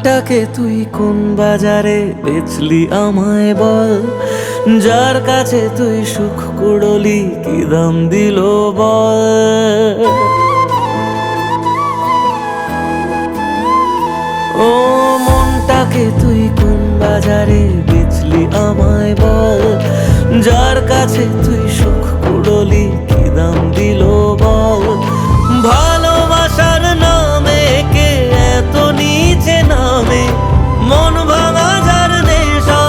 মনটাকে তুই কোন বাজারে বেচলি আমায় বল, যার কাছে তুই সুখ কুড়লি কি দাম দিল বল। ও মনটাকে তুই কোন বাজারে বেচলি আমায় বল, যার কাছে তুই সুখ কুড়লি কি দাম দিল বল। ভালোবাসার নামে কে এত নিচে নামে, মন ভাঙা যার নেশা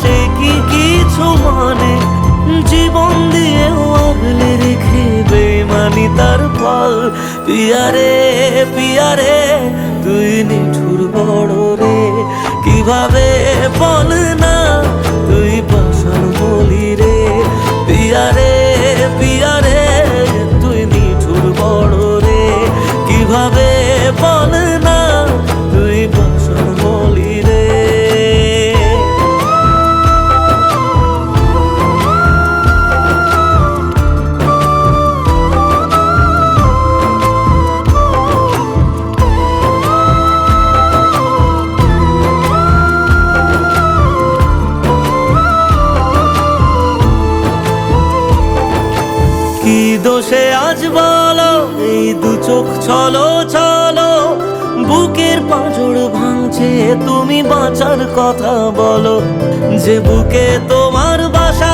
সে কি কিছু মানে। জীবন দিয়েও আগলে রেখে বেমানি তার ফল। পিয়ারে পিয়ারে তুই নিঠুর বড় রে, কিভাবে বল না তুই পাষাণ বলি রে। পিয়ারে পিয়ারে তুই নিঠুর বড় রে, কিভাবে বল না তুই পাষাণ বলি রে। কি দোষে আজ বলো এই দু চোখ ছলো ছলো, বুকের পাঁজর ভাঙছে তুমি বাঁচার কথা বলো। যে বুকে তোমার বাসা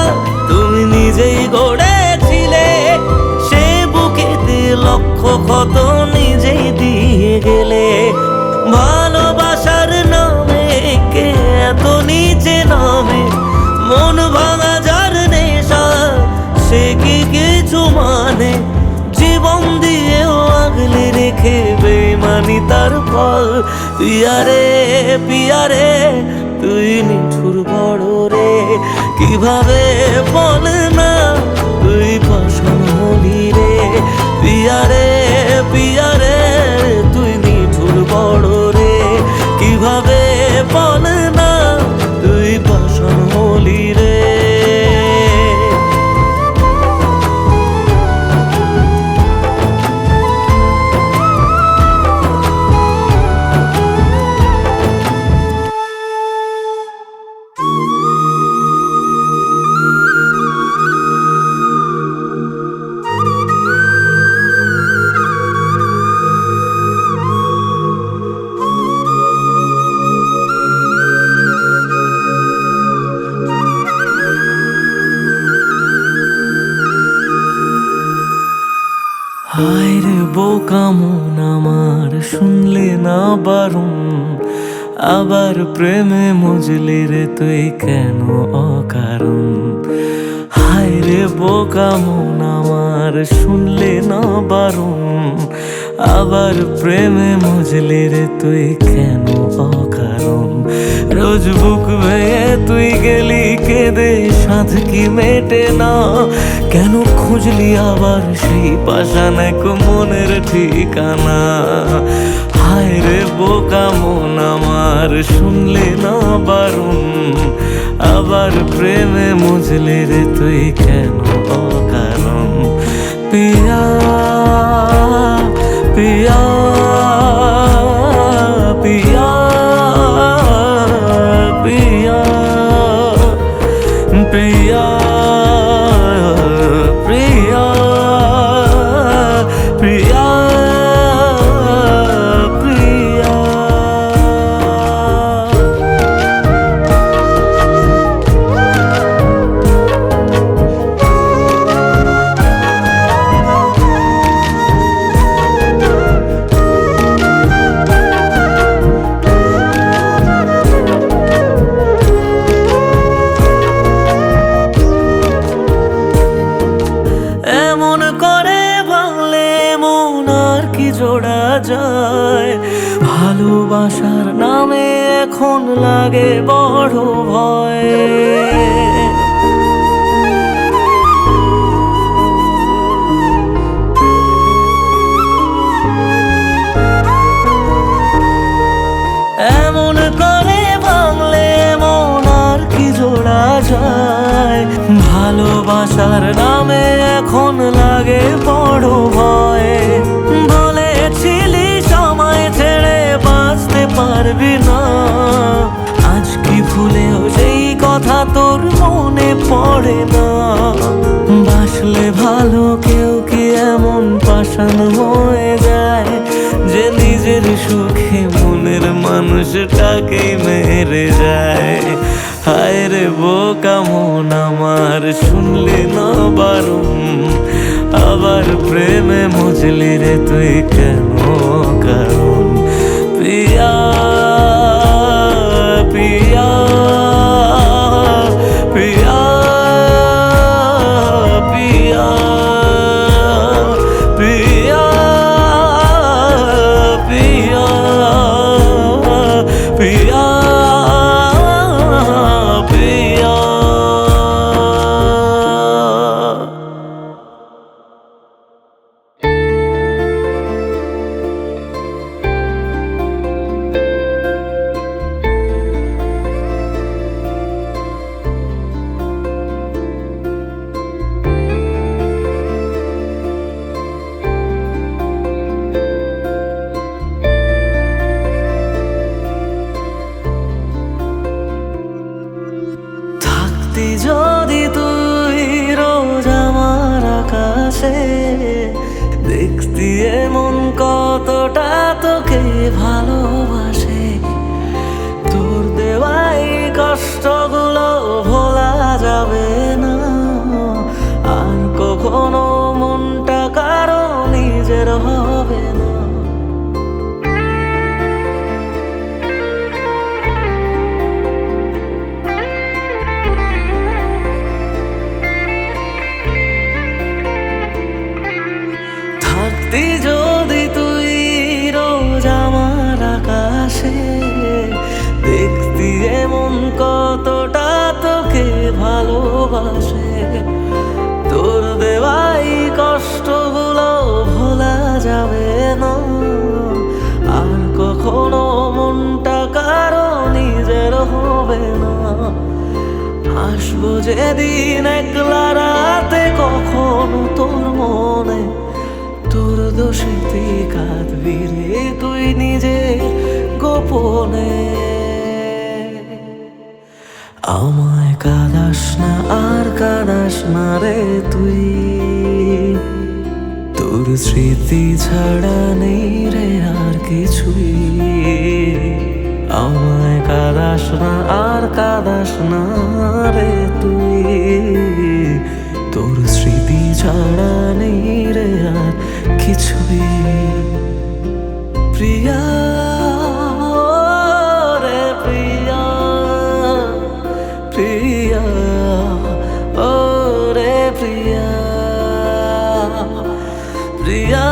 তুমি নিজেই গড়েছিলে, সে বুকেতে লক্ষ ক্ষত নিজেই দিয়ে গেলে। ভালোবাসার নামে কে এত নিচে নামে, মন ভাঙা যার নেশা সে কি কিছু মানে। জীবন দিয়েও আগলে রেখে বেমানি তার ফল। পিয়ারে পিয়ারে তুই নিঠুর বড় রে, কিভাবে বল না তুই পাষাণ হলি রে। পিয়ারে পিয়ারে তুই নিঠুর বড় রে, কিভাবে বল না তুই পাষাণ হলি রে। হায় রে বোকা মন আমার শুনলে না বারণ, আবার প্রেমে মজলি রে তুই কেন অকারণ। হায় রে বোকা মন আমার শুনলে না বারণ, আবার প্রেমে মজলি রে তুই কেন অকারণ। রোজ বুক ভেঙে তুই গেলি কেঁদে সাধ কি মেটে না, কেন খুঁজলি আবার সেই পাষাণ এক মনের ঠিকানা। হায় রে বোকা মন আমার শুনলে না বারণ, আবার প্রেমে মজলে রে তুই কেন অকারণ। পিয়া পিয়া পিয়া পিয়া পিয়া প্রিয়া প্রিয়া প্রিয়া। এমন করে ভাঙলে মন আর কি জোড়া যায়, ভালোবাসার নামে এখন লাগে বড় ভয়। এমন করে ভাঙলে মন আর কি জোড়া যায়, ভালোবাসার নামে এখন লাগে বড় ভয়। বলেছিলি সময় ছেড়ে বাঁচতে পারবি না, কেউ কি এমন পাষাণ হয়ে যায় যে নিজের সুখে মনের মানুষটাকেই মেরে যায়? হায় রে বোকা মন আমার, শুনলি না বারণ, আবার প্রেমে মজলি রে তুই কেন কারণ? পিয়া পিয়া পিয়া পিয়া পিয়া পিয়া পিয়া পিয়া। থাকতি যদি তুই রোজ আমার আকাশে, দেখতি এমন কতটা তোকে ভালোবাসে। তোর দেওয়াই কষ্টগুলো ভোলা যাবে না, আর কখনো মনটা কারো নিজের হবে না। থাকতি যদি তুই রোজ আমার আকাশে, দেখতি এমন কতটা তোকে ভালোবাসে। তোর দেওয়াই কষ্টগুলো ভোলা যাবে না, আর কখনো মনটা কারো নিজের হবে না। আসবো যেদিন একলা রাতে কখনো তোর মনে, তোর দোষেতে কাঁদবি রে তুই নিজের গোপনে। আমায় কাঁদাস না আর কাঁদাস না রে তুই, তোর স্মৃতি ছাড়া নেই রে আর কিছুই। আমায় কাঁদাস না আর কাঁদাস না রে তুই, তোর স্মৃতি ছাড়া নেই রে আর কিছুই। প্রিয়া রে প্রিয়া, প্রিয়া ও রে প্রিয়া, প্রিয়া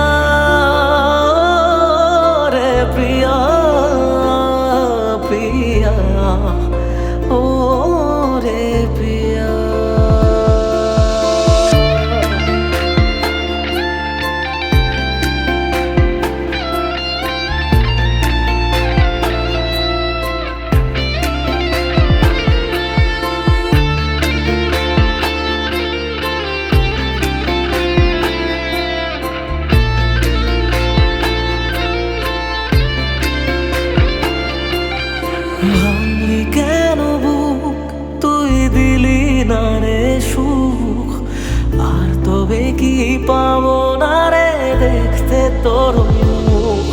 রে প্রিয়া, প্রিয়া ও রে প্রিয়া। ভাঙলি কেন বুক, তুই দিলি না রে সুখ, আর তবে কি পাবো না রে দেখতে তোর মুখ।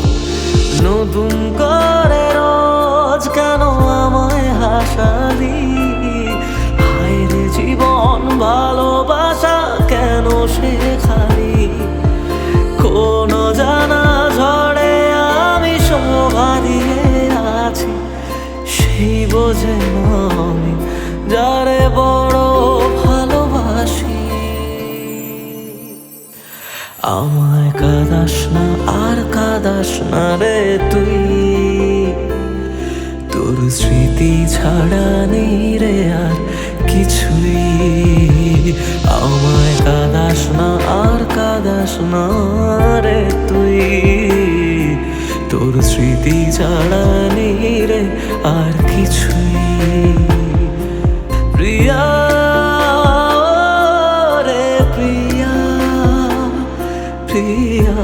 নতুন করে রোজ কেন আমায় হাসালি, হায় রে জীবন ভালোবাসা কেন শেখালি। কোনো জানা ঝড়ে আমি সব হারিয়ে আছি, সেই বোঝে না আমি যারে বড় ভালোবাসি। আমায় কাঁদাস না আর কাঁদাস না রে তুই, তোর স্মৃতি ছাড়া নেই রে আর কিছুই। আমায় কাঁদাস না আর কাঁদাস না রে তুই, তোর স্মৃতি ছাড়া নেই রে আর কিছুই। প্রিয়া রে প্রিয়া, প্রিয়া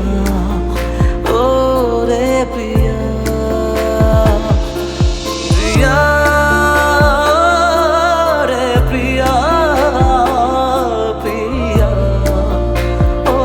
ও রে প্রিয়া, প্রিয়া রে প্রিয়া, প্রিয়া ও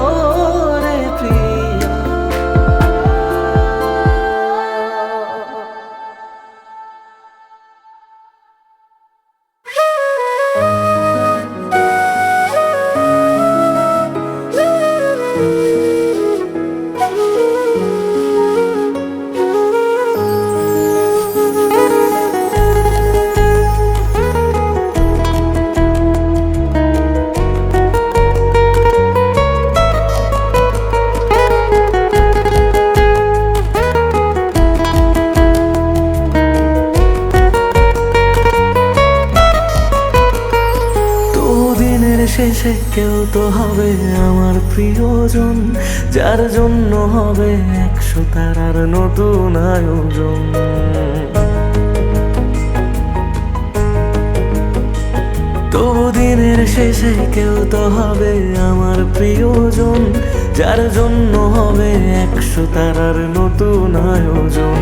শেষে কেউ তো হবে আমার প্রিয়জন, যার জন্য হবে 100 তারার নতুন আয়োজন। তবু দিনের শেষে কেউ তো হবে আমার প্রিয়জন, যার জন্য হবে 100 তারার নতুন আয়োজন।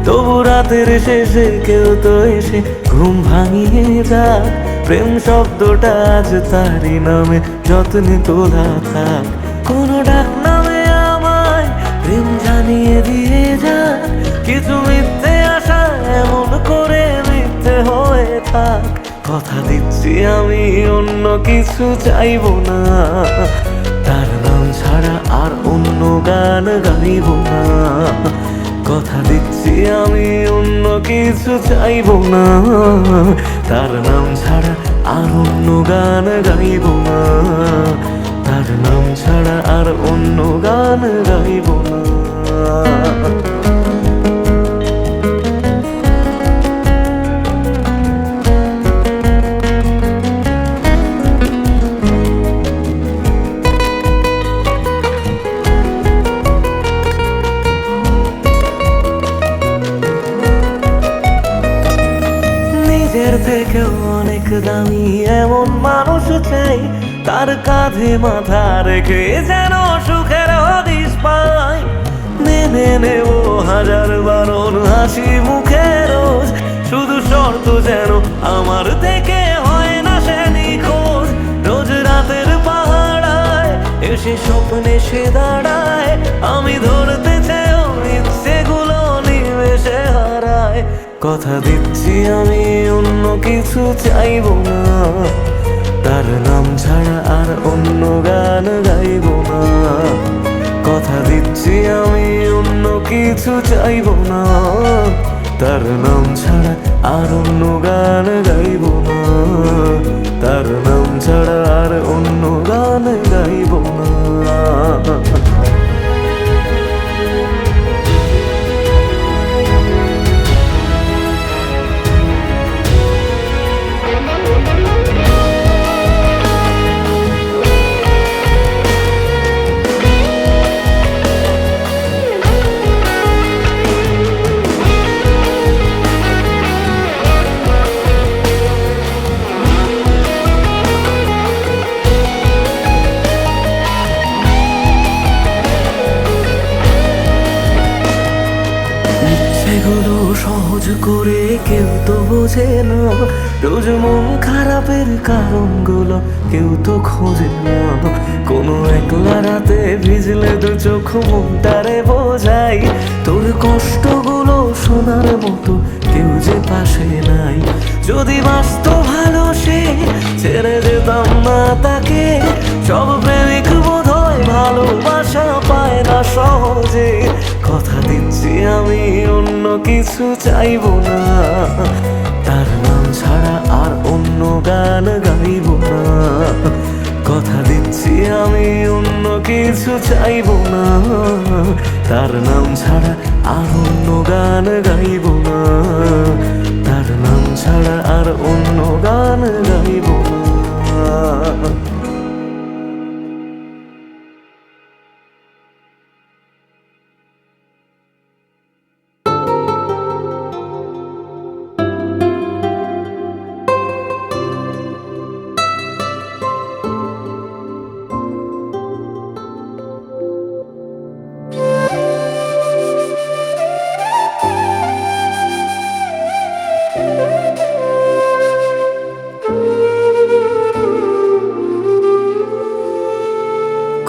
তবু রাতের শেষে কেউ তো এসে ঘুম ভাঙিয়ে যাক, প্রেম শব্দটা আজ তারই নামে যত্নে তোলা থাক। কোনো ডাক নামে আমায় প্রেম জানিয়ে দিয়ে যাক, কিছু মিথ্যে আশা এমন করে মিথ্যে হয়ে থাক। কথা দিচ্ছি আমি অন্য কিছু চাইবো না, তার নাম ছাড়া আর অন্য গান গাইব না। কথা দিচ্ছি আমি অন্য কিছু চাইবো না, তার নাম ছাড়া আর অন্য গান গাইব না। তার নাম ছাড়া আর অন্য গান গাইব না। নিজের থেকেও অনেক দামি এমন মানুষ চাই, তার কাঁধে মাথা রেখে যেন সুখের হদিস পাই। মেনে নেব হাজার বারণ হাসি মুখে রোজ, শুধু শর্ত যেন আমার থেকে হয় না সে নিখোঁজ। রোজ রাতের পাহাড়ায় এসে স্বপ্নে সে দাঁড়ায়, আমি ধরতে চেয়েও ইচ্ছেগুলো নিমেষে হারায়। কথা দিচ্ছি আমি অন্য কিছু চাইবো না, তার নাম ছাড়া আর অন্য গান গাইব না। কথা দিচ্ছি আমি অন্য কিছু চাইবো না, তার নাম ছাড়া আর অন্য গান গাইব না। তার নাম ছাড়া আর অন্য গান গাইব না। সেগুলো সহজ করে কেউ তো বোঝে না, রোজ মন খারাপের কারণগুলো কেউ তো খোঁজে না। কোনো একলা রাতে ভিজলে দু চোখ মনটারে বোঝাই, তোর কষ্টগুলো শোনার মতো কেউ যে পাশে নাই। যদি বাঁচতো ভালো সে ছেড়ে যেতাম না তাকে, সব প্রেমিক বোধ হয় ভালোবাসা পায় না সহজে। কথা দিচ্ছি আমি অন্য কিছু চাইবো না, তার নাম ছাড়া আর অন্য গান গাইব না। কথা দিচ্ছি আমি অন্য কিছু চাইবো না, তার নাম ছাড়া আর অন্য গান গাইব না। তার নাম ছাড়া আর অন্য গান গাইব না।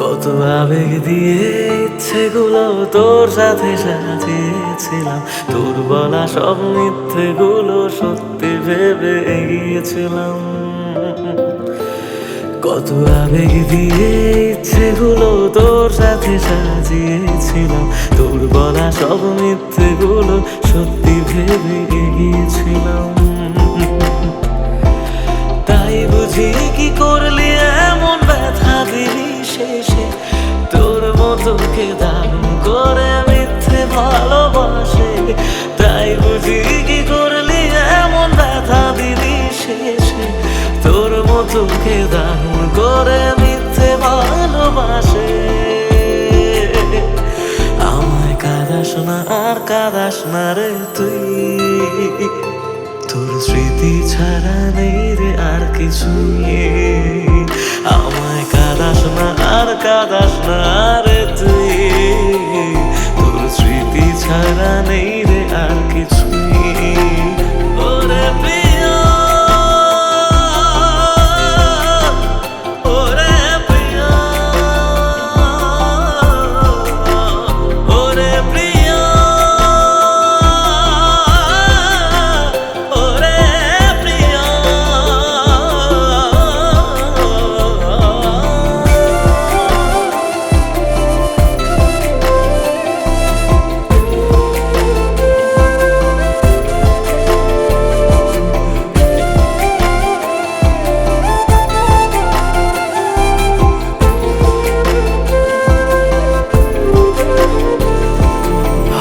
কত আবেগ দিয়ে ইচ্ছেগুলো তোর সাথে সাজিয়েছিলাম, তোর বলা সব মিথ্যেগুলো সত্যি ভেবে এগিয়েছিলাম। কত আবেগ দিয়ে ইচ্ছেগুলো তোর সাথে সাজিয়েছিলাম, তোর বলা সব মিথ্যেগুলো সত্যি ভেবে এগিয়েছিলাম। তাই বুঝি কি করলি এমন ব্যথা দিলি শেষে, তোর মতো কে দারুণ করে মিথ্যে ভালোবাসে। তাই বুঝি কি করলি এমন ব্যথা দিলি শেষে, তোর মতো কে দারুণ করে করে মিথ্যে ভালোবাসে। আমায় কাঁদাস না আর কাঁদাস না রে তুই, তোর স্মৃতি ছাড়া নেই রে আর কিছুই। আমায় কাঁদাস না আর কাঁদাস না রে তুই, তোর স্মৃতি ছাড়া নেই রে আর কিছুই। ওরে প্রিয়, ওরে প্রিয়, ওরে প্রিয়, ওরে প্রিয়।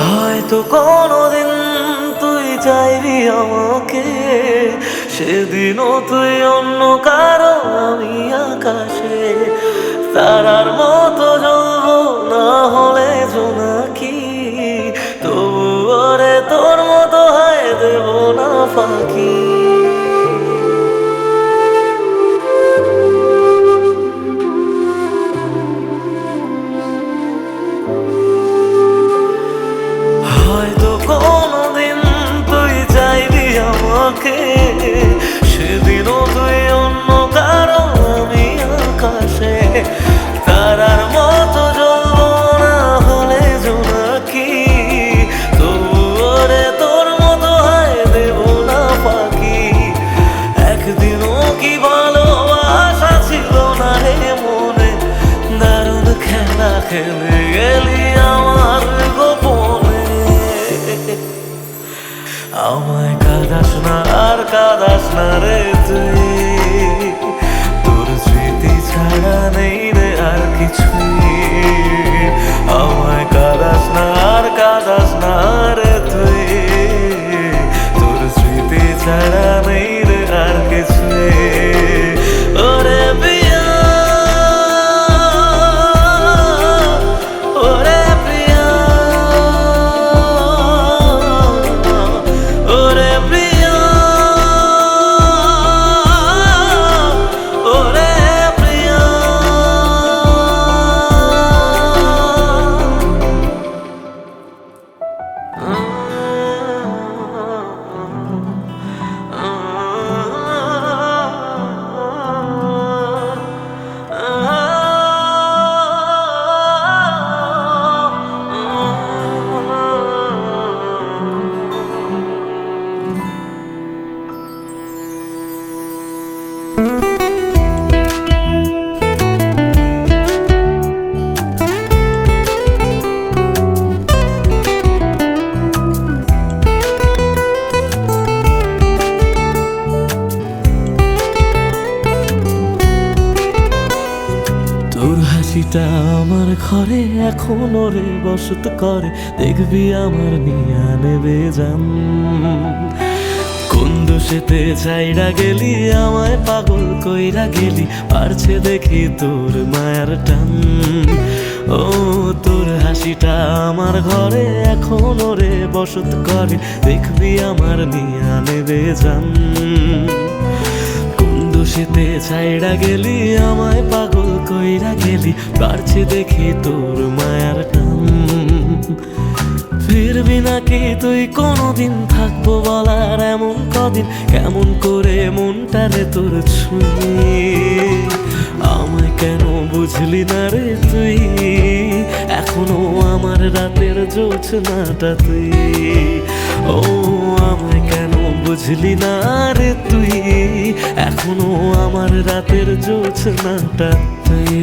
হয়তো কোনোদিন তুই চাইবি আমাকে, সেদিনও তুই অন্য কারো আমি আকাশে। তারার মতো জ্বলবো না হলে জোনাকি, তবু ওরে তোর মতো হয় দেব না ফাঁকি। হয়তো কোনোদিন তুই চাইবি আমাকে, সেদিনও তুই অন্য কারো আমি আকাশে। তারার মতো জ্বলবো না হলে জোনাকি, তবু ওরে তোর মতো হয় দেব না ফাঁকি। একদিনও কি ভালোবাসা ছিল না রে মনে, দারুণ খেলা খেলে গেলি আমার গোপনে। আমায় কাঁদাস না আর কাঁদাস না রে তুই, তোর স্মৃতি ছাড়া নেই রে আর কিছুই। আমায় কাঁদাস না আর কাঁদাস না রে তুই, তোর স্মৃতি ছাড়া নেই রে আর কিছুই। ওরে প্রিয়া, ওরে প্রিয়া, ওরে প্রিয়া, ওরে প্রিয়া। তোর হাসিটা আমার ঘরে এখনো রে বসত করে, দেখবি আমার নিয়া নেবে জান। কোন দোষেতে চাইরা গেলি আমায় পাগল কইরা গেলি, পারছে দেখি তোর মায়ার টান। ও তোর হাসিটা আমার ঘরে এখনো রে বসত করে, দেখবি আমার নিয়া নেবে জান। দোষেতে ছাইড়া গেলি আমায় পাগল কইরা গেলি, পারছে দেখি তোর মায়ার টান। ফিরবি নাকি তুই কোনোদিন, থাকবো বলার এমন কদিন, কেমন করে মনটারে তোর ছুঁয়ে। আমায় কেন বুঝলি না রে তুই, এখনো আমার রাতের জোছনাটা তুই। ও আমায় কেন বুঝলি না রে তুই, এখনো আমার রাতের জোছনাটা তুই।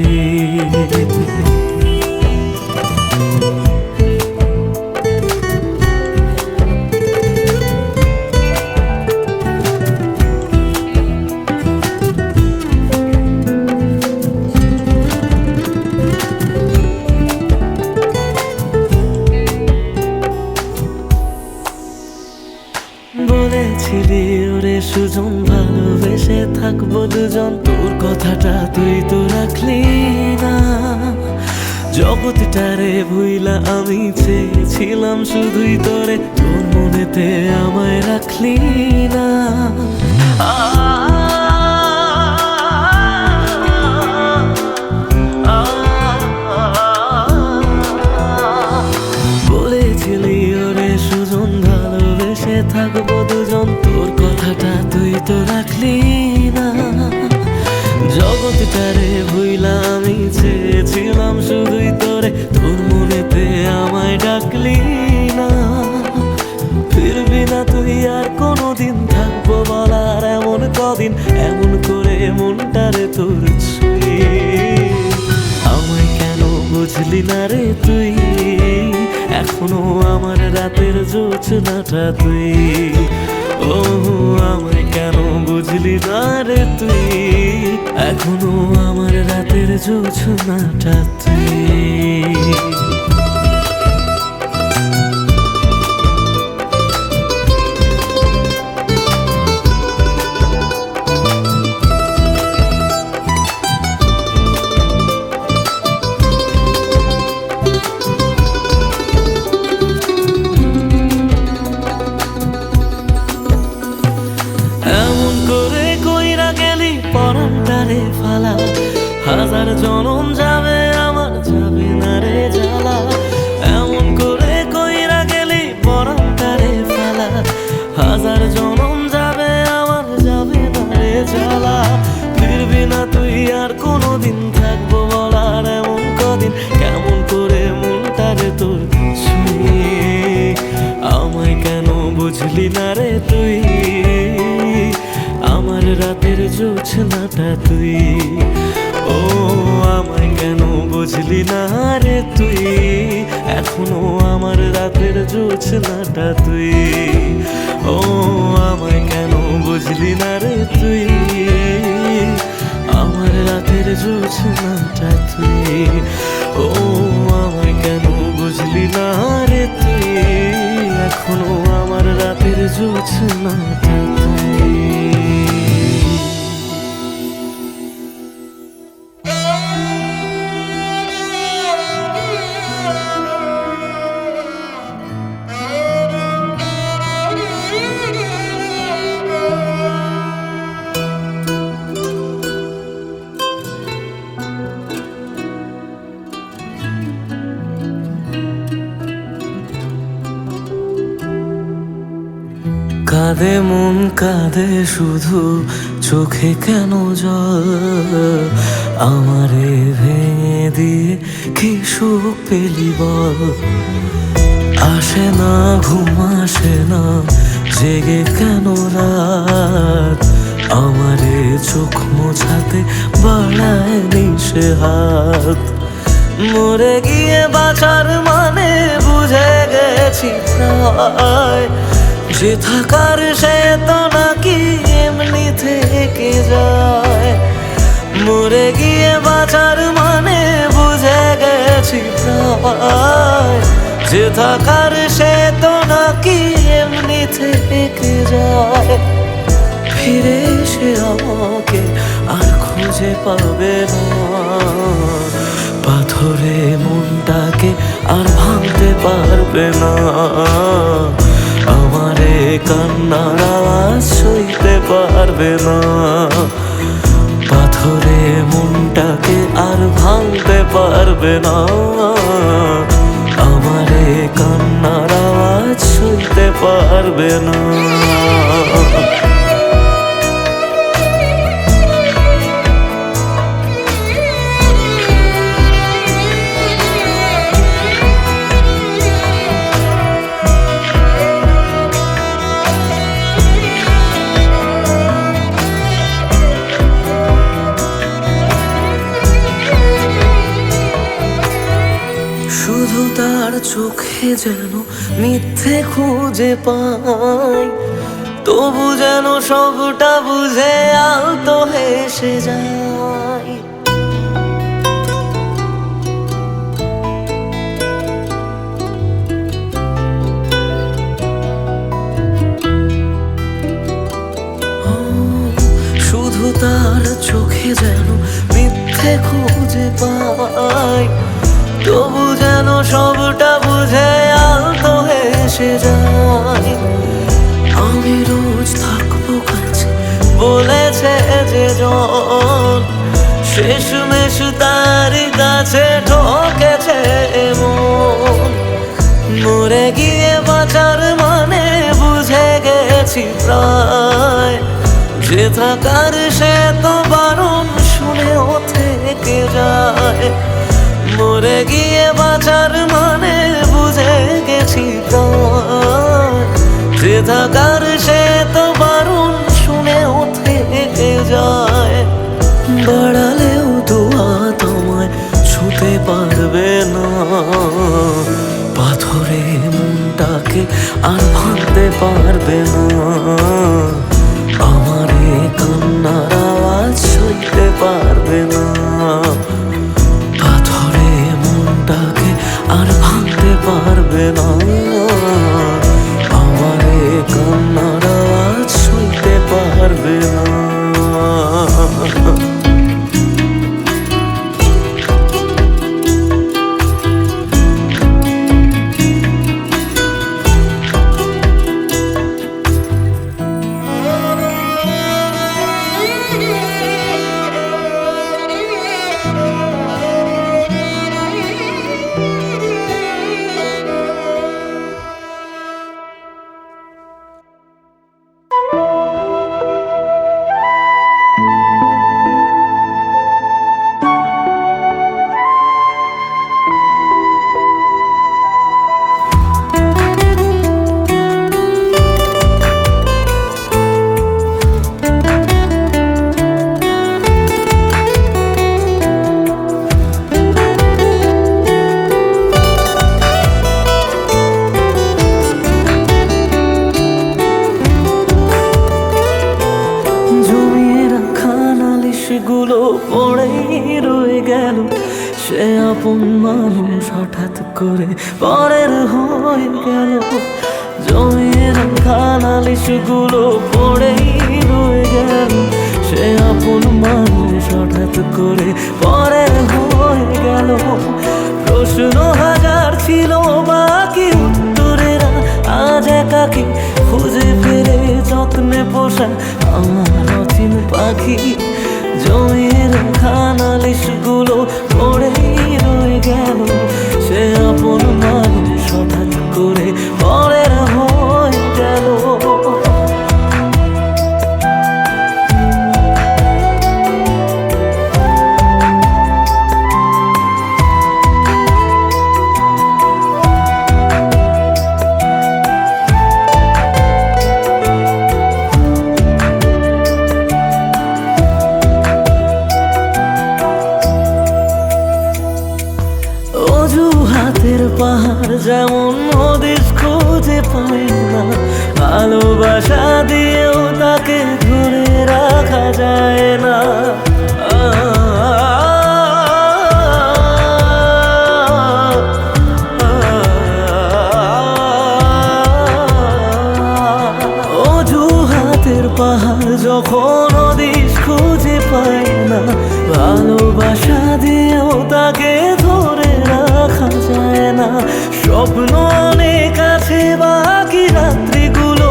বলেছিলি ওরে সুজন ভালোবেসে থাকবো দুজন, তোর কথাটা তুই তো রাখলি না। জগৎটারে ভুইলা আমি চেয়েছিলাম শুধুই তোরে, তোর মনেতে আমায় রাখলি না। বলেছিলি ওরে সুজন ভালোবেসে থাকবো দুজন, তোর কথাটা তুই তো রাখলি না। জগৎটারে ভুইলা আমি চেয়েছিলাম শুধুই তোরে, তোর মনেতে আমায় ডাকলি না। ফিরবি না তুই আর কোনোদিন, থাকবো বলার এমন কদিন, এমন করে মনটারে তোর ছুঁয়ে। আমায় কেন বুঝলি না রে তুই, এখনো আমার রাতের জোছনাটা তুই। ও আমায় কেন বুঝলি না রে তুই, এখনো আমার রাতের জোছনাটা তুই। পরানটারে ফালা, হাজার জনম যাবে আমার যাবে না রে জ্বালা। এমন করে কইরা গেলি পরানটারে ফালা, হাজার জনম যাবে আমার যাবে না রে জ্বালা। ফিরবি না তুই আর কোনোদিন, থাকবো বলার এমন কদিন, কেমন করে মনটারে তোর ছুঁয়ে। আমায় কেন বুঝলি না রে তুই, আমার রাতের জোছনাটা তুই। ও আমায় কেন বুঝলি না রে তুই, এখনো আমার রাতের জোছনাটা তুই। ও আমায় কেন বুঝলি না রে তুই, আমার রাতের জোছনাটা তুই। ও আমায় কেন বুঝলি না রে তুই, এখনো আমার রাতের জোছনাটা তুই। কাঁদে মন কাঁদে শুধু, চোখে কেন জল, আমারে ভেঙে দিয়ে কি সুখ পেলি বল। আসে না ঘুম আসে না, জেগে কেন রাত, আমারে চোখ মোছাতে বাড়ায় নিশে হাত। মরে গিয়ে বাঁচার মানে বুঝে গেছি প্রায়, যে থাকার সে তো নাকি এমনি থেকে যায়। মরে গিয়ে বাঁচার মানে বুঝে গেছি প্রায়, যে থাকার সে তো নাকি এমনি থেকে যায়। ফিরে এসে আমাকে আর খুঁজে পাবে না, পাথরে মনটাকে আর ভাঙতে পারবে না। আমারে কান্নার আওয়াজ সইতে পারবে না, পাথরে মনটাকে আর ভাঙতে পারবে না। আমারে কান্নার আওয়াজ সইতে পারবে না। শুধু তার চোখে যেন মিথ্যে খুঁজে পাই, তবু যেন সবটা বুঝে আলতো হেসে যায়। শুধু তার চোখে যেন সবটা বুঝে আলতো হেসে যায়। আমি রোজ থাকবো কাছে বলেছে যে জন, শেষমেশ তারই কাছে ঠকেছে মন। মরে গিয়ে বাঁচার মানে বুঝে গেছি প্রায়, যে থাকার সে তো বারণ শুনেও থেকে যায়। মরে গিয়ে বাঁচার মানে বুঝে গেছি প্রায়, যে থাকার সে তো বারণ শুনেও থেকে যায়। বাড়ালেও দোয়া তোমায় ছুতে পারবে না, পাথরে মনটাকে আর ভাঙতে পারবে না। আমার এ কান্নার আওয়াজ সইতে পারবে না, পাথরে মনটাকে আর ভাঙতে পারবে না। আমার এ কান্নার আওয়াজ সইতে পারবে না। গুলো পড়েই রয়ে গেল, সে আপন মানুষ হঠাৎ করে পরের হয়ে গেল। জমিয়ে রাখা নালিশ গুলো পড়েই রয়ে গেল, সে আপন মানুষ হঠাৎ করে পরের হয়ে গেল। প্রশ্ন হাজার ছিল বাকি উত্তরেরা আজ একাকি খুঁজে ফেরে যত্নে পোষা আমার অচিন পাখি। জমিয়ে রাখা নালিশ গুলো পড়েই রয়ে গেল, সে আপন মানুষ হঠাৎ করে পরের হয়ে গেল। অজুহাতের পাহাড় যেমন হদিস খুঁজে পাই না, ভালোবাসা দিয়েও তাকে ধরে রাখা যায় না। অজুহাতের পাহাড় যখন হদিস খুঁজে পাই না, ভালোবাসা দিয়েও তাকে ধরে রাখা যায় না। স্বপ্ন অনেক আছে বাকি রাত্রিগুলো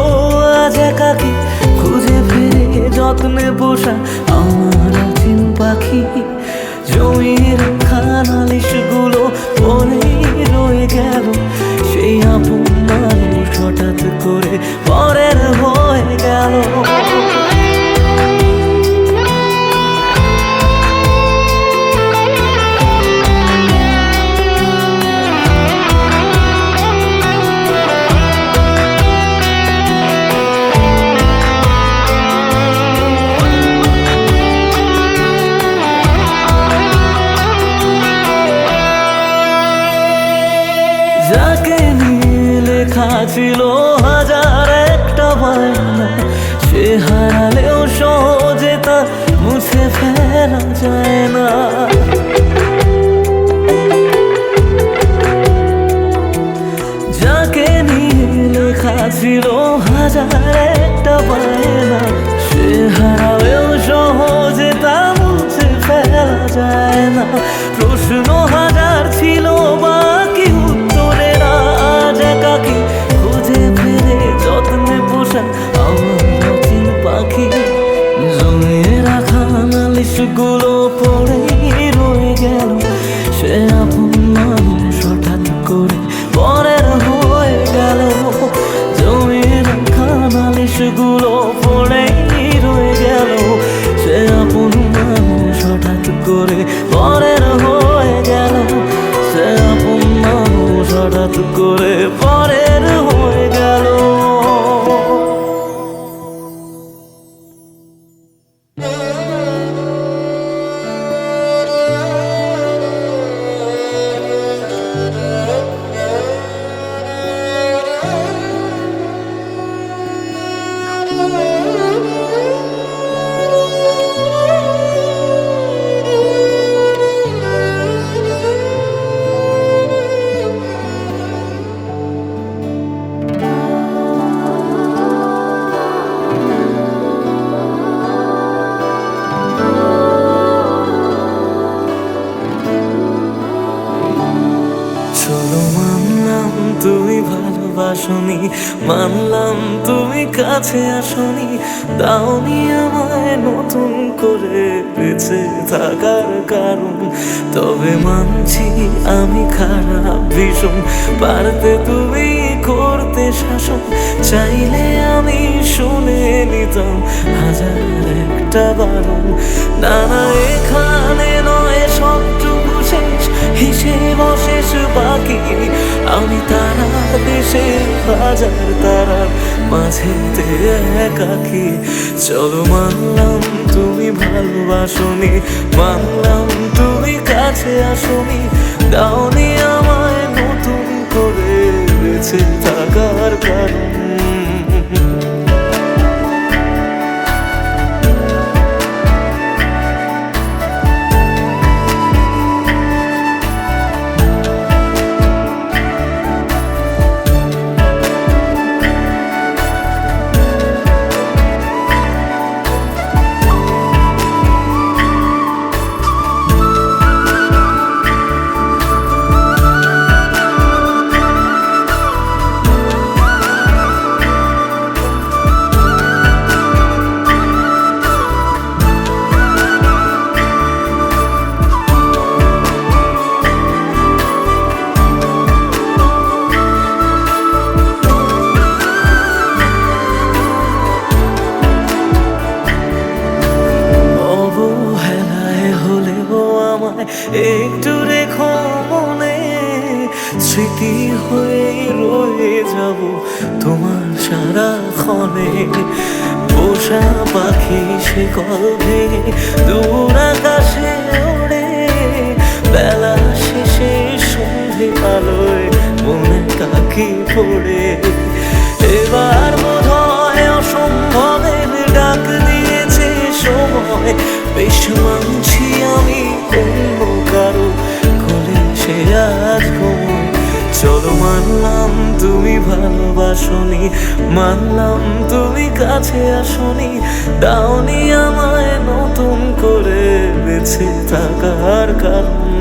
আজ একাকি খুঁজে ফিরে যত্নে পোষা আমার অচিন পাখি। জমিয়ে রাখা নালিশ গুলো পড়েই রয়ে গেল, সেই আপন মানুষ হঠাৎ করে পরের হয়ে গেল। যাকে নিয়ে লেখা ছিল হাজার একটা বায়না, সে হারালেও সহজে তা মুছে ফেলা যায় না। যাকে নিয়ে লেখা ছিল হাজার একটা বায়না, সে হারালেও সহজে তা মুছে ফেলা যায় না। প্রশ্ন হাজার ছিল বাকি হঠাৎ করে পরের হয়ে গেল। চলো মানলাম তুমি ভালোবাসনি, মানলাম তুমি কাছে আসনি, দাওনি আমায় নতুন করে বেঁচে থাকার কারণ। তবে মানছি আমি খারাপ ভীষণ, পারতে তুমি করতে শাসন, চাইলে আমি শুনে নিতাম হাজার একটা বারণ। না না এখানে নয় সবটুকু শেষ, হিসেব শেষ বাকি, আমি তারা দেশে হাজার তারার মাঝেতে একাকি। চলো মানলাম তুমি ভালোবাসনি, মানলাম তুমি কাছে আসনি, দাওনি আমায় নতুন করে বেঁচে থাকার কারণ। একটু রেখো মনে, স্মৃতি হয়ে রয়ে যাব তোমার সারাক্ষণে। পোষা পাখি সে কবে দূর আকাশে ওড়ে, বেলা শেষে সন্ধে আলোয় মনে কাকি পড়ে। এবার বোধ হয় অসম্ভবের ডাক দিয়েছে সময়, বেশ মানছি আমি অন্য কারো কোলে সে আজ ঘুমোয়। চলো মানলাম তুমি ভালোবাসনি, মানলাম তুমি কাছে আসনি, দাওনি আমায় নতুন করে বেঁচে থাকার কারণ।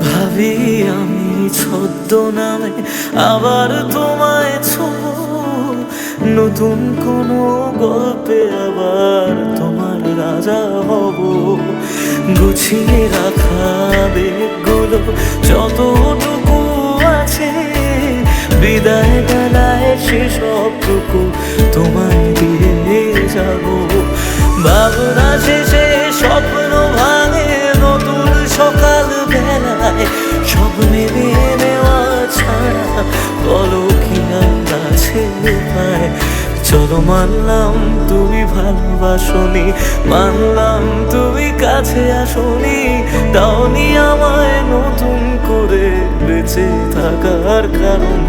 ভাবি আমি ছদ্মনামে আবার তোমায় ছোঁবো, নতুন কোনো গল্পে আবার তোমার রাজা হব। গুছিয়ে রাখা বেগগুলো যতটুকু আছে, বিদায় বেলায় সেসবটুকু তোমায় দিয়ে যাব। ভাবনা শেষে স্বপ্ন ভাঙে নতুন সকাল বেলায়, সব মেনে নেওয়া ছাড়া বলো কি আর আছে উপায়। চলো মানলাম তুমি ভালোবাসনি, মানলাম তুমি কাছে আসনি, দাওনি আমায় নতুন করে বেঁচে থাকার কারণ।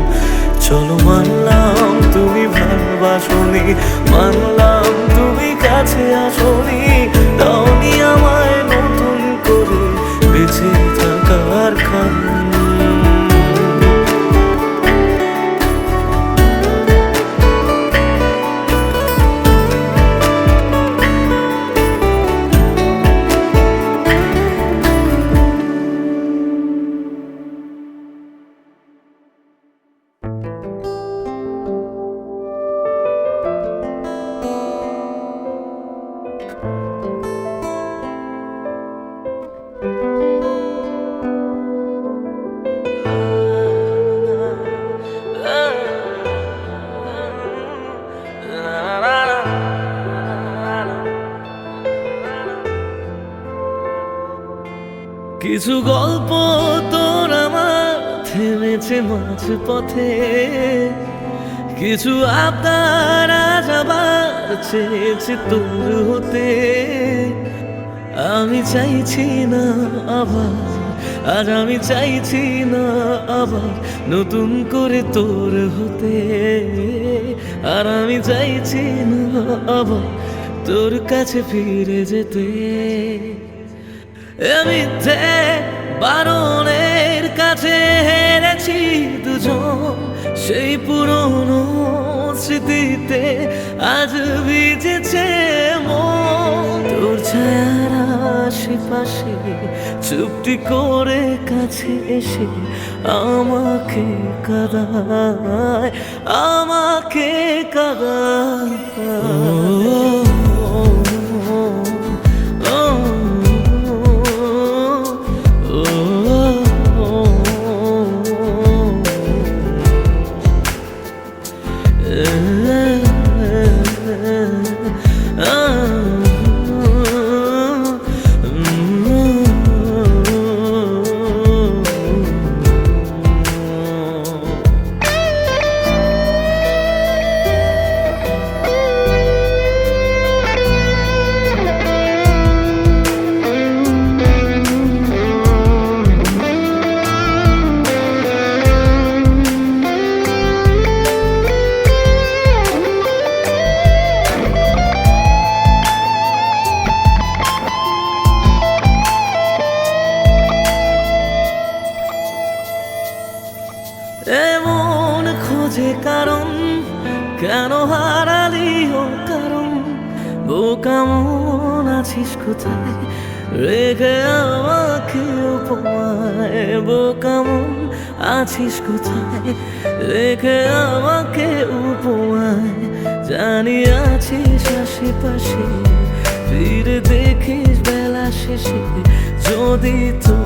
চলো মানলাম তুমি ভালোবাসনি, মানলাম তুমি কাছে আসনি, দাওনি আমায় নতুন করে বেঁচে থাকার কারণ। কিছু গল্প তোর আমার থেমেছে মাঝ পথে, কিছু আবদার আজ আবার চেয়েছে তোর হতে। আমি চাইছি না আবার, আজ আমি চাইছি না আবার নতুন করে তোর হতে। আর আমি চাইছি না আবার তোর কাছে ফিরে যেতে। মিথ্যে বারণের কাছে হেরেছি দুজন, সেই পুরনো স্মৃতিতে আজ ভিজেছে মন। তোর ছায়ার আশেপাশে চুপটি করে কাছে এসে আমাকে কাঁদায়, আমাকে কাঁদায়। এমন খোঁজে কারণ, কেন হারালি ও কারণ? বোকা মন আছিস কোথায় রেখে আমাকে উপমায়? বোকা মন আছিস কোথায় রেখে আমাকে উপমায়? জানি আছিস আশেপাশে, ফিরে দেখিস বেলা শেষে যদি তো